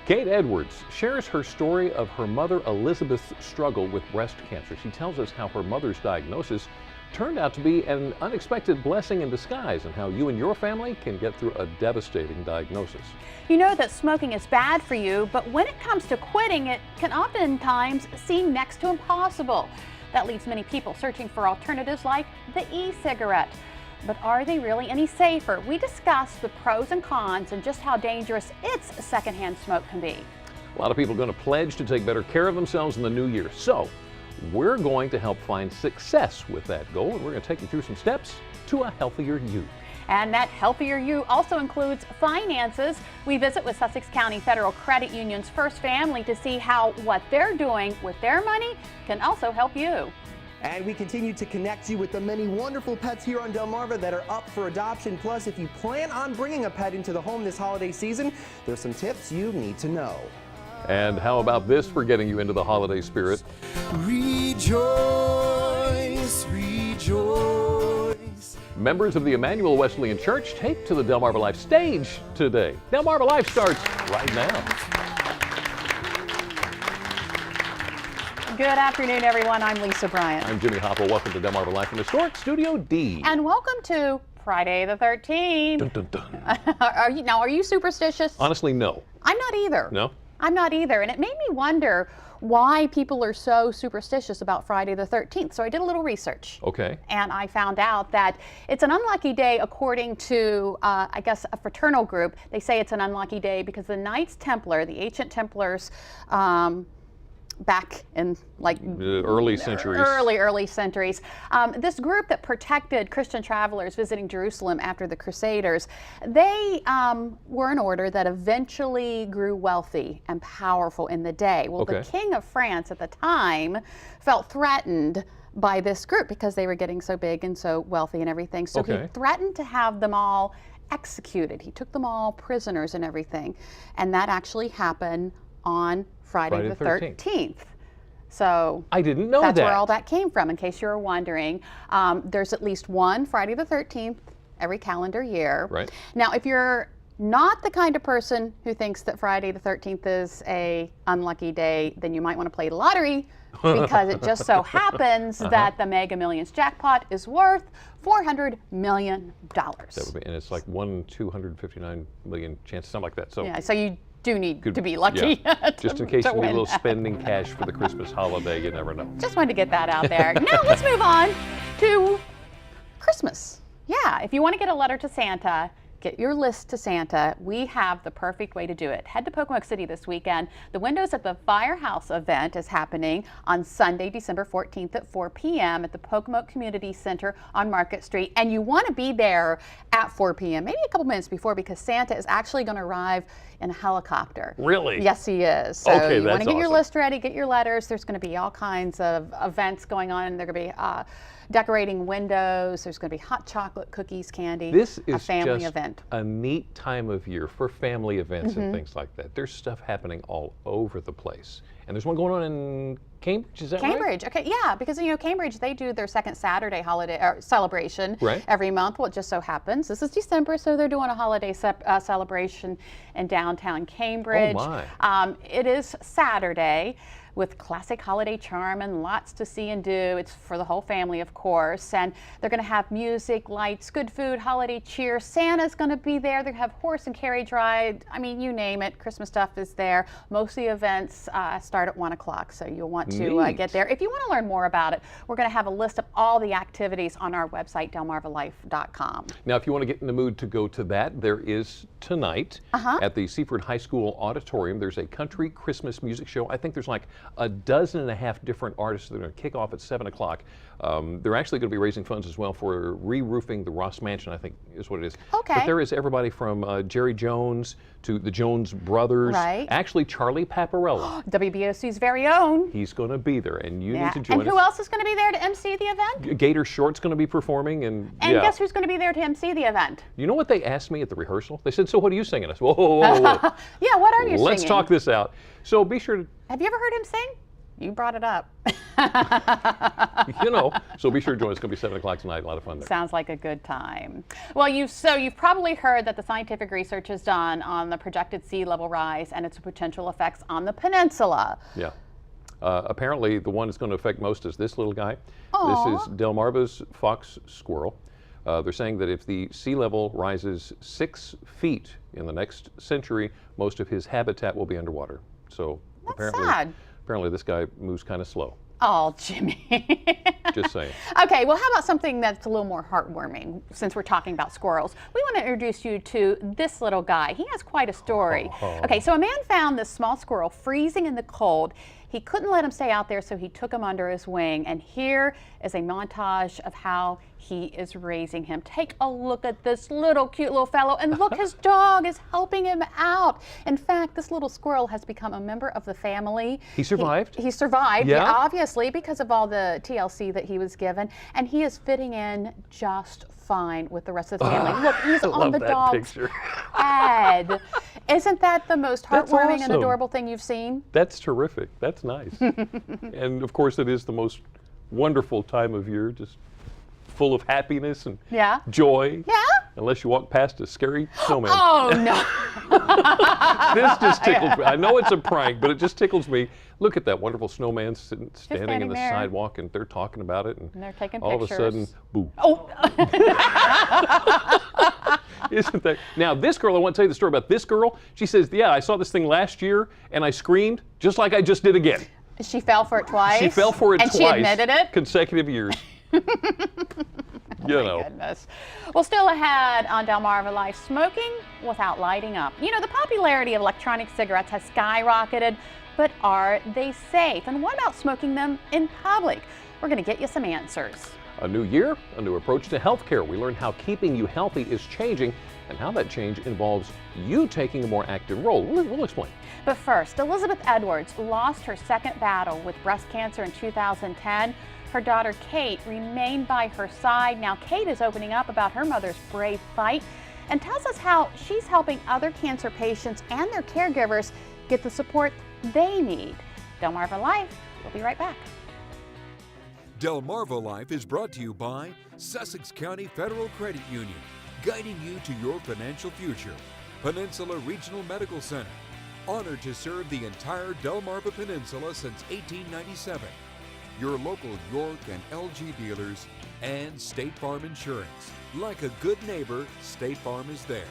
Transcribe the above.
Kate Edwards shares her story of her mother Elizabeth's struggle with breast cancer. She tells us how her mother's diagnosis turned out to be an unexpected blessing in disguise and how you and your family can get through a devastating diagnosis. You know that smoking is bad for you, but when it comes to quitting, it can oftentimes seem next to impossible. That leaves many people searching for alternatives like the e-cigarette. But are they really any safer? We discuss the pros and cons and just how dangerous its secondhand smoke can be. A lot of people are going to pledge to take better care of themselves in the new year. So we're going to help find success with that goal, and we're going to take you through some steps to a healthier you. And that healthier you also includes finances. We visit with Sussex County Federal Credit Union's First Family to see how what they're doing with their money can also help you. And we continue to connect you with the many wonderful pets here on Delmarva that are up for adoption. Plus, if you plan on bringing a pet into the home this holiday season, there's some tips you need to know. And how about this for getting you into the holiday spirit? Rejoice, rejoice. Members of the Emmanuel Wesleyan Church take to the Delmarva Life stage today. Delmarva Life starts right now. Good afternoon, everyone. I'm Lisa Bryant. I'm Jimmy Hopple. Welcome to Delmarva Life from Historic Studio D. And welcome to Friday the 13th. Dun, dun, dun. Are you superstitious? Honestly, no. I'm not either. No? I'm not either. And it made me wonder why people are so superstitious about Friday the 13th. So I did a little research. Okay. And I found out that it's an unlucky day according to, I guess, a fraternal group. They say it's an unlucky day because the Knights Templar, the ancient Templars, back in like the early centuries. Early centuries. This group that protected Christian travelers visiting Jerusalem after the Crusaders, they were an order that eventually grew wealthy and powerful in the day. Well, Okay. the King of France at the time felt threatened by this group because they were getting so big and so wealthy and everything. So Okay. he threatened to have them all executed. He took them all prisoners and everything. And that actually happened on Friday the 13th. So I didn't know that's that. where all that came from, in case you were wondering. There's at least one Friday the 13th every calendar year. Right. Now, if you're not the kind of person who thinks that Friday the 13th is a unlucky day, then you might want to play the lottery because it just so happens that the Mega Millions jackpot is worth $400 million. That would be, and it's like 1/259 million chance, something like that. So yeah, so you do need to be lucky. Yeah. Just in case you need a win. little spending cash for the Christmas holiday, you never know. Just wanted to get that out there. Now let's move on to Christmas. Yeah, if you want to get a letter to Santa, get your list to Santa, we have the perfect way to do it. Head to Pocomoke City this weekend. The Windows at the Firehouse event is happening on Sunday, December 14th at 4 p.m. at the Pocomoke Community Center on Market Street. And you want to be there at 4 p.m., maybe a couple minutes before, because Santa is actually going to arrive in a helicopter. Really? Yes, he is. So Okay, you want that's to get your awesome. list ready, get your letters. There's going to be all kinds of events going on. They're going to be decorating windows. There's going to be hot chocolate, cookies, candy. This is a family just event. a neat time of year for family events and things like that. There's stuff happening all over the place. And there's one going on in Cambridge, is that right? Cambridge, okay, yeah, because Cambridge, they do their second Saturday holiday or celebration Right. every month. Well, it just so happens this is December, so they're doing a holiday celebration in downtown Cambridge. Oh my. It is Saturday with classic holiday charm and lots to see and do. It's for the whole family, of course, and they're going to have music, lights, good food, holiday cheer. Santa's going to be there. They're going to have horse and carriage ride. I mean, you name it. Christmas stuff is there. Most of the events start at 1 o'clock, so you'll want to get there. If you want to learn more about it, we're going to have a list of all the activities on our website, delmarvalife.com. Now, if you want to get in the mood to go to that, there is tonight at the Seaford High School Auditorium. There's a country Christmas music show. I think there's like a dozen and a half different artists that are going to kick off at 7 o'clock. They're actually going to be raising funds as well for re-roofing the Ross Mansion, I think is what it is. Okay. But there is everybody from Jerry Jones to the Jones Brothers. Right. Actually, Charlie Paparella. WBOC's very own. He's going to be there, and you need to join us. And who else is going to be there to MC the event? Gator Short's going to be performing, and yeah. Guess who's going to be there to MC the event? You know what they asked me at the rehearsal? They said, "So what are you singing?" I said, "Whoa, whoa, whoa, whoa. Yeah, what are you Let's singing? talk this out." So be sure to. Have you ever heard him sing? You brought it up. You know, so be sure to join us. It's going to be 7 o'clock tonight. A lot of fun there. Sounds like a good time. Well, you've probably heard that the scientific research is done on the projected sea level rise and its potential effects on the peninsula. Yeah. Apparently, the one that's going to affect most is this little guy. Aw. This is Delmarva's fox squirrel. They're saying that if the sea level rises 6 feet in the next century, most of his habitat will be underwater. So That's sad. apparently this guy moves kind of slow. Oh, Jimmy. Just saying. Okay, well, how about something that's a little more heartwarming since we're talking about squirrels? We want to introduce you to this little guy. He has quite a story. Oh. Okay, so a man found this small squirrel freezing in the cold. He couldn't let him stay out there, so he took him under his wing. And here is a montage of how he is raising him. Take a look at this little cute little fellow, and look, his dog is helping him out. In fact, this little squirrel has become a member of the family. He survived? He survived, Yeah? obviously, because of all the TLC that he was given. And he is fitting in just fine with the rest of the family. Look, he's on love the that dog's picture. head. Isn't that the most That's heartwarming and awesome. adorable thing you've seen? That's terrific. That's nice. And of course, it is the most wonderful time of year, just full of happiness and Yeah. joy. Yeah? Unless you walk past a scary snowman. Oh, no. This just tickles me. I know it's a prank, but it just tickles me. Look at that wonderful snowman standing standing in the there. sidewalk, and they're talking about it. And they're taking all pictures. of a sudden, boo. Oh. Isn't that? Now, this girl, I want to tell you the story about this girl. She says, yeah, I saw this thing last year, and I screamed just like I just did again. She fell for it twice. She fell for it and twice. And she admitted it? Consecutive years. You know. Goodness. Well, still ahead on Delmarva Life, smoking without lighting up. You know, the popularity of electronic cigarettes has skyrocketed, but are they safe? And what about smoking them in public? We're going to get you some answers. A new year, a new approach to healthcare. We learn how keeping you healthy is changing and how that change involves you taking a more active role. We'll explain. But first, Elizabeth Edwards lost her second battle with breast cancer in 2010. Her daughter Kate remained by her side. Now Kate is opening up about her mother's brave fight and tells us how she's helping other cancer patients and their caregivers get the support they need. Delmarva Life, we'll be right back. Delmarva Life is brought to you by Sussex County Federal Credit Union, guiding you to your financial future. Peninsula Regional Medical Center, honored to serve the entire Delmarva Peninsula since 1897. Your local York and LG dealers, and State Farm Insurance. Like a good neighbor, State Farm is there.